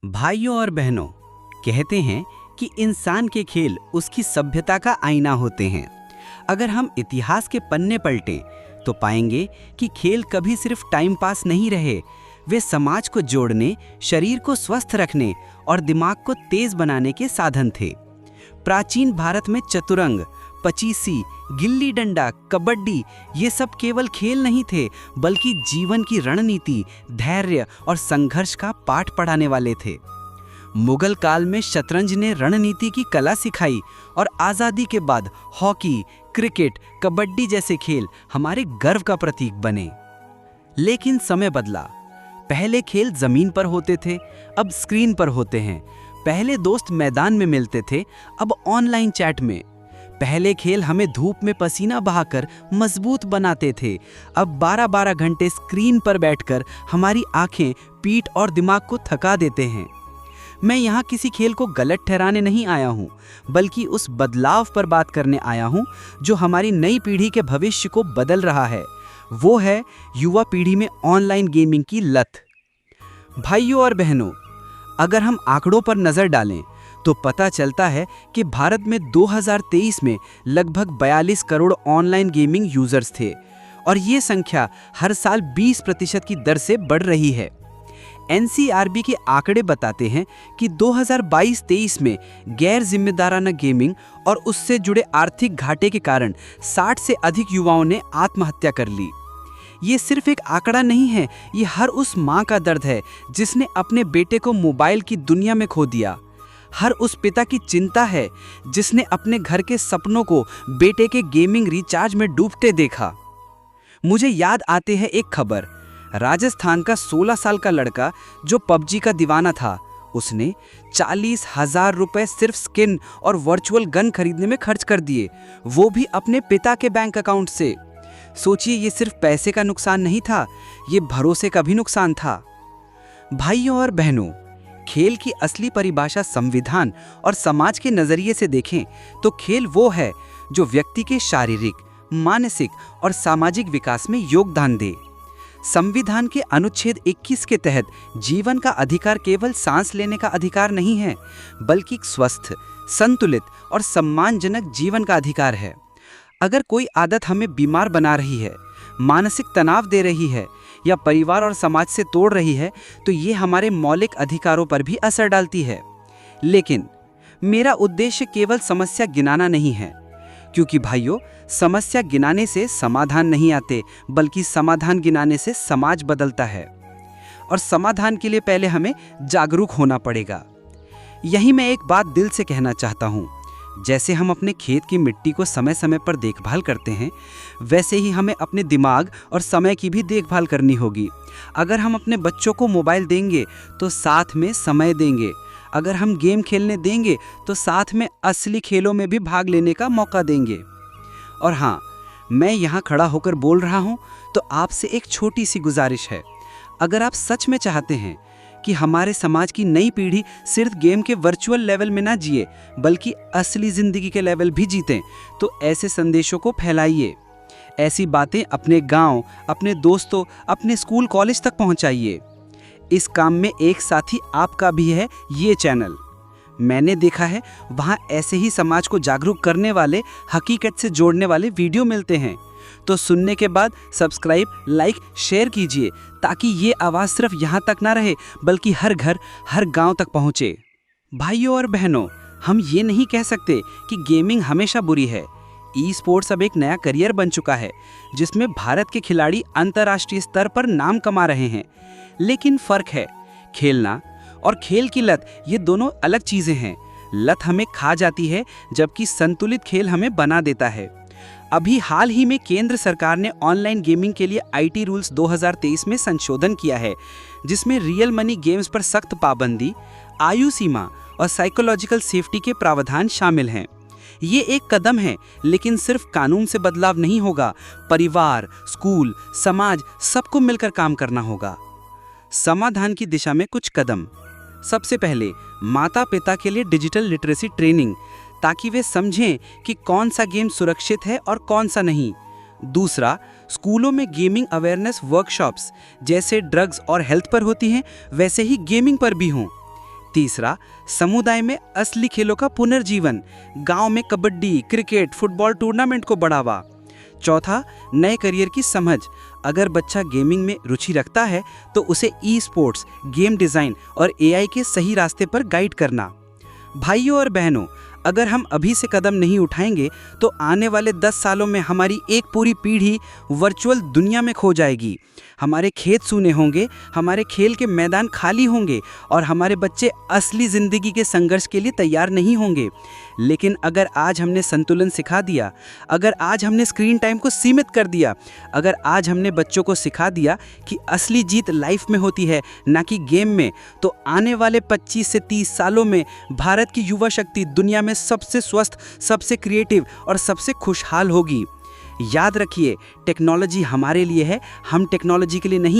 भाइयों और बहनों, कहते हैं कि इंसान के खेल उसकी सभ्यता का आईना होते हैं। अगर हम इतिहास के पन्ने पलटें तो पाएंगे कि खेल कभी सिर्फ टाइम पास नहीं रहे, वे समाज को जोड़ने, शरीर को स्वस्थ रखने और दिमाग को तेज बनाने के साधन थे। प्राचीन भारत में चतुरंग, पचीसी, गिल्ली डंडा, कबड्डी ये सब केवल खेल नहीं थे, बल्कि जीवन की रणनीति, धैर्य और संघर्ष का पाठ पढ़ाने वाले थे। मुगल काल में शतरंज ने रणनीति की कला सिखाई और आज़ादी के बाद हॉकी, क्रिकेट, कबड्डी जैसे खेल हमारे गर्व का प्रतीक बने। लेकिन समय बदला। पहले खेल जमीन पर होते थे, अब स्क्रीन पर होते हैं। पहले दोस्त मैदान में मिलते थे, अब ऑनलाइन चैट में। पहले खेल हमें धूप में पसीना बहाकर मजबूत बनाते थे, अब 12-12 घंटे स्क्रीन पर बैठकर हमारी आंखें, पीठ और दिमाग को थका देते हैं। मैं यहाँ किसी खेल को गलत ठहराने नहीं आया हूँ, बल्कि उस बदलाव पर बात करने आया हूँ जो हमारी नई पीढ़ी के भविष्य को बदल रहा है। वो है युवा पीढ़ी में ऑनलाइन गेमिंग की लत। भाइयों और बहनों, अगर हम आंकड़ों पर नजर डालें तो पता चलता है कि भारत में 2023 में लगभग 42 करोड़ ऑनलाइन गेमिंग यूजर्स थे और ये संख्या हर साल 20% की दर से बढ़ रही है। एनसीआरबी के आंकड़े बताते हैं कि 2022-23 में गैर जिम्मेदाराना गेमिंग और उससे जुड़े आर्थिक घाटे के कारण 60 से अधिक युवाओं ने आत्महत्या कर ली। ये सिर्फ एक आंकड़ा नहीं है, ये हर उस माँ का दर्द है जिसने अपने बेटे को मोबाइल की दुनिया में खो दिया। हर उस पिता की चिंता है जिसने अपने घर के सपनों को बेटे के गेमिंग रिचार्ज में डूबते देखा। मुझे याद आते है एक खबर, राजस्थान का 16 साल का लड़का जो पबजी का दीवाना था, उसने 40,000 रुपए सिर्फ स्किन और वर्चुअल गन खरीदने में खर्च कर दिए, वो भी अपने पिता के बैंक अकाउंट से। सोचिए, ये सिर्फ पैसे का नुकसान नहीं था, ये भरोसे का भी नुकसान था। भाइयों और बहनों, खेल की असली परिभाषा संविधान और समाज के नजरिए से देखें तो खेल वो है जो व्यक्ति के शारीरिक, मानसिक और सामाजिक विकास में योगदान दे। संविधान के अनुच्छेद 21 के तहत जीवन का अधिकार केवल सांस लेने का अधिकार नहीं है, बल्कि स्वस्थ, संतुलित और सम्मानजनक जीवन का अधिकार है। अगर कोई आदत हमें बीमार बना रही है, मानसिक तनाव दे रही है या परिवार और समाज से तोड़ रही है, तो ये हमारे मौलिक अधिकारों पर भी असर डालती है। लेकिन मेरा उद्देश्य केवल समस्या गिनाना नहीं है, क्योंकि भाइयों, समस्या गिनाने से समाधान नहीं आते, बल्कि समाधान गिनाने से समाज बदलता है। और समाधान के लिए पहले हमें जागरूक होना पड़ेगा। यही मैं एक बात दिल से कहना चाहता हूँ, जैसे हम अपने खेत की मिट्टी को समय समय पर देखभाल करते हैं, वैसे ही हमें अपने दिमाग और समय की भी देखभाल करनी होगी। अगर हम अपने बच्चों को मोबाइल देंगे तो साथ में समय देंगे, अगर हम गेम खेलने देंगे तो साथ में असली खेलों में भी भाग लेने का मौका देंगे। और हाँ, मैं यहाँ खड़ा होकर बोल रहा हूँ तो आपसे एक छोटी सी गुजारिश है। अगर आप सच में चाहते हैं कि हमारे समाज की नई पीढ़ी सिर्फ गेम के वर्चुअल लेवल में ना जिए, बल्कि असली जिंदगी के लेवल भी जीतें, तो ऐसे संदेशों को फैलाइए। ऐसी बातें अपने गांव, अपने दोस्तों, अपने स्कूल कॉलेज तक पहुंचाइए। इस काम में एक साथी आपका भी है, ये चैनल। मैंने देखा है वहाँ ऐसे ही समाज को जागरूक करने वाले, हकीकत से जोड़ने वाले वीडियो मिलते हैं। तो सुनने के बाद सब्सक्राइब, लाइक, शेयर कीजिए, ताकि ये आवाज़ सिर्फ यहाँ तक ना रहे, बल्कि हर घर, हर गांव तक पहुँचे। भाइयों और बहनों, हम ये नहीं कह सकते कि गेमिंग हमेशा बुरी है। ई स्पोर्ट्स अब एक नया करियर बन चुका है, जिसमें भारत के खिलाड़ी अंतर्राष्ट्रीय स्तर पर नाम कमा रहे हैं। लेकिन फर्क है, खेलना और खेल की लत, ये दोनों अलग चीज़ें हैं। लत हमें खा जाती है, जबकि संतुलित खेल हमें बना देता है। अभी हाल ही में केंद्र सरकार ने ऑनलाइन गेमिंग के लिए आईटी रूल्स 2023 में संशोधन किया है, जिसमें रियल मनी गेम्स पर सख्त पाबंदी, आयु सीमा और साइकोलॉजिकल सेफ्टी के प्रावधान शामिल हैं। ये एक कदम है, लेकिन सिर्फ कानून से बदलाव नहीं होगा। परिवार, स्कूल, समाज, सबको मिलकर काम करना होगा। समाधान की दिशा में कुछ कदम। सबसे पहले, माता पिता के लिए डिजिटल लिटरेसी ट्रेनिंग, ताकि वे समझें कि कौन सा गेम सुरक्षित है और कौन सा नहीं। दूसरा, स्कूलों में गेमिंग अवेयरनेस वर्कशॉप्स, जैसे ड्रग्स और हेल्थ पर होती हैं, वैसे ही गेमिंग पर भी हों। तीसरा, समुदाय में असली खेलों का पुनर्जीवन, गांव में कबड्डी, क्रिकेट, फुटबॉल टूर्नामेंट को बढ़ावा। चौथा, नए करियर की समझ, अगर बच्चा गेमिंग में रुचि रखता है तो उसे ई स्पोर्ट्स, गेम डिज़ाइन और एआई के सही रास्ते पर गाइड करना। भाइयों और बहनों, अगर हम अभी से कदम नहीं उठाएंगे तो आने वाले 10 सालों में हमारी एक पूरी पीढ़ी वर्चुअल दुनिया में खो जाएगी। हमारे खेत सूने होंगे, हमारे खेल के मैदान खाली होंगे और हमारे बच्चे असली ज़िंदगी के संघर्ष के लिए तैयार नहीं होंगे। लेकिन अगर आज हमने संतुलन सिखा दिया, अगर आज हमने स्क्रीन टाइम को सीमित कर दिया, अगर आज हमने बच्चों को सिखा दिया कि असली जीत लाइफ में होती है, ना कि गेम में, तो आने वाले 25 से 30 सालों में भारत की युवा शक्ति दुनिया में सबसे स्वस्थ, सबसे क्रिएटिव और सबसे खुशहाल होगी। याद रखिए, टेक्नोलॉजी हमारे लिए है, हम टेक्नोलॉजी के लिए नहीं।